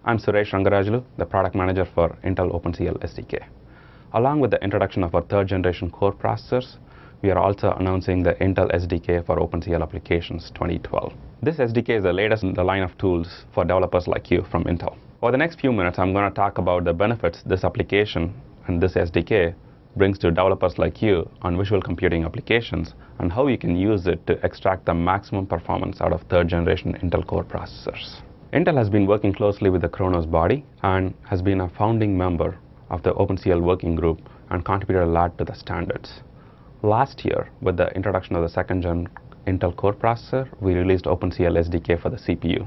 I'm Suresh Rangarajulu, the product manager for Intel OpenCL SDK. Along with the introduction of our third generation core processors, we are also announcing the Intel SDK for OpenCL applications 2012. This SDK is the latest in the line of tools for developers like you from Intel. For the next few minutes, I'm going to talk about the benefits this application and this SDK brings to developers like you on visual computing applications and how you can use it to extract the maximum performance out of third generation Intel core processors. Intel has been working closely with the Khronos body and has been a founding member of the OpenCL working group and contributed a lot to the standards. Last year, with the introduction of the second gen Intel core processor, we released OpenCL SDK for the CPU.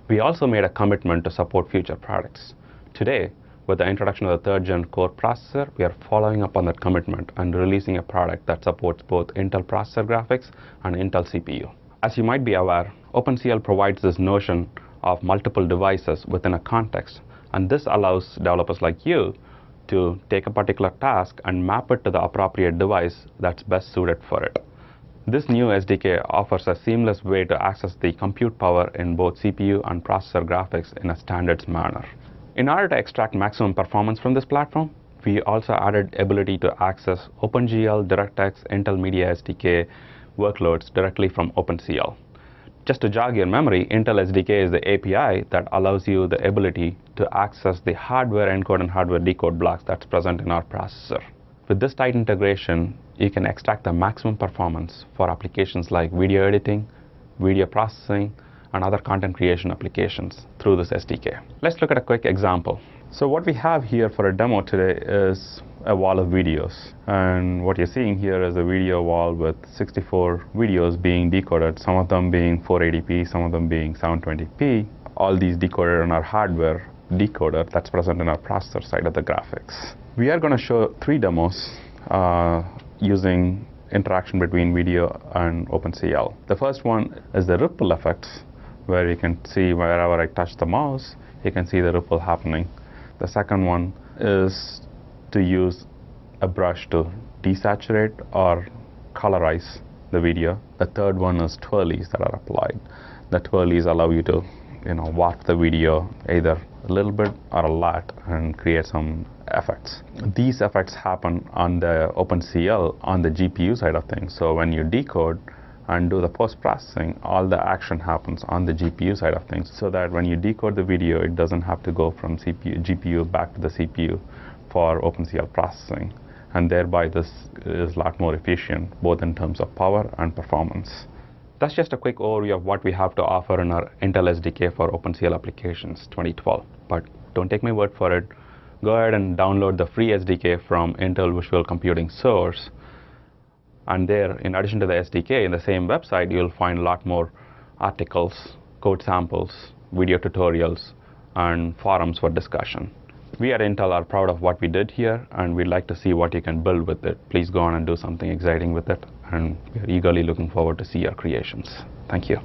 We also made a commitment to support future products. Today, with the introduction of the third gen core processor, we are following up on that commitment and releasing a product that supports both Intel processor graphics and Intel CPU. As you might be aware, OpenCL provides this notion of multiple devices within a context, and this allows developers like you to take a particular task and map it to the appropriate device that's best suited for it. This new SDK offers a seamless way to access the compute power in both CPU and processor graphics in a standards manner. In order to extract maximum performance from this platform, we also added ability to access OpenGL, DirectX, Intel Media SDK workloads directly from OpenCL. Just to jog your memory, Intel SDK is the API that allows you the ability to access the hardware encode and hardware decode blocks that's present in our processor. With this tight integration, you can extract the maximum performance for applications like video editing, video processing, and other content creation applications through this SDK. Let's look at a quick example. So what we have here for a demo today is a wall of videos. And what you're seeing here is a video wall with 64 videos being decoded, some of them being 480p, some of them being 720p. All these decoded on our hardware decoder that's present in our processor side of the graphics. We are going to show 3 demos using interaction between video and OpenCL. The first one is the ripple effects, where you can see wherever I touch the mouse, you can see the ripple happening. The second one is to use a brush to desaturate or colorize the video. The third one is twirlies that are applied. The twirlies allow you to warp the video either a little bit or a lot and create some effects. These effects happen on the OpenCL on the GPU side of things. So when you decode and do the post-processing, all the action happens on the GPU side of things, so that when you decode the video, it doesn't have to go from GPU back to the CPU for OpenCL processing. And thereby this is a lot more efficient, both in terms of power and performance. That's just a quick overview of what we have to offer in our Intel SDK for OpenCL applications 2012. But don't take my word for it. Go ahead and download the free SDK from Intel Visual Computing Source. And there, in addition to the SDK, in the same website, you'll find a lot more articles, code samples, video tutorials, and forums for discussion. We at Intel are proud of what we did here, and we'd like to see what you can build with it. Please go on and do something exciting with it, and we're eagerly looking forward to see your creations. Thank you.